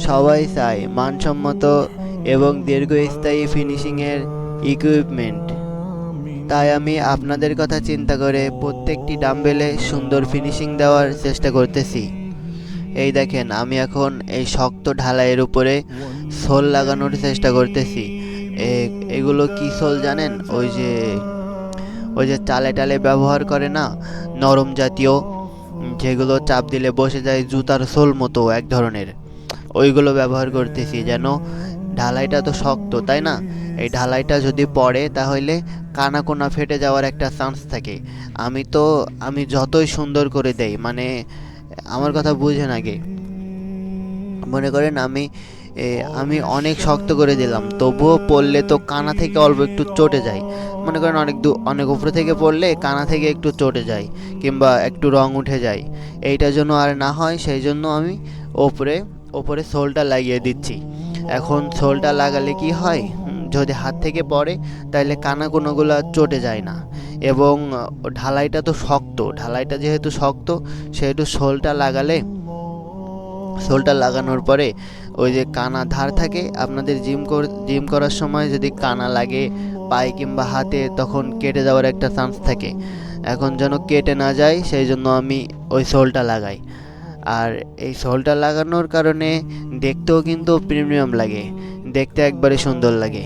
সবাই চায় মানসম্মত এবং দীর্ঘস্থায়ী ফিনিশিংয়ের ইকুইপমেন্ট। তাই আমি আপনাদের কথা চিন্তা করে প্রত্যেকটি ডাম্বেলে সুন্দর ফিনিশিং দেওয়ার চেষ্টা করতেছি। এই দেখেন, আমি এখন এই শক্ত ঢালাইয়ের উপরে সোল লাগানোর চেষ্টা করতেছি। এগুলো কি সোল জানেন? ওই যে টালে টালে ব্যবহার করে না, নরম জাতীয়, যেগুলো চাপ দিলে বসে যায়, জুতার সোল মতো এক ধরনের, ওইগুলো ব্যবহার করতেছি। যেন ঢালাইটা তো শক্ত, তাই না? এই ঢালাইটা যদি পড়ে তাহলে কানা কোনা ফেটে যাওয়ার একটা চান্স থাকে। আমি যতই সুন্দর করে দেই, মানে আমার কথা বুঝেন আগে। মনে করেন আমি অনেক শক্ত করে দিলাম, তবুও পড়লে তো কানা থেকে অল্প একটু চটে যায়। মনে করেন অনেক উপরে থেকে পড়লে কানা থেকে একটু চটে যায়, কিংবা একটু রং উঠে যায়। এইটার জন্য আর না হয়, সেই জন্য আমি ওপরে ওপরে সোলটা লাগিয়ে দিচ্ছি। এখন সোলটা লাগালে কি হয়, যদি হাত থেকে পড়ে তাহলে কানা কোনোগুলো চটে যায় না। এবং ঢালাইটা তো শক্ত, ঢালাইটা যেহেতু শক্ত, সেহেতু সোলটা লাগানোর পরে ওই যে কানা ধার থাকে, আপনাদের জিম করার সময় যদি কানা লাগে পায়ে কিংবা হাতে, তখন কেটে যাওয়ার একটা চান্স থাকে। এখন যেন কেটে না যায়, সেই জন্য আমি ওই সোলটা লাগাই। আর এই সোলটা লাগানোর কারণে দেখতেও কিন্তু প্রিমিয়াম লাগে, দেখতে একবারে সুন্দর লাগে।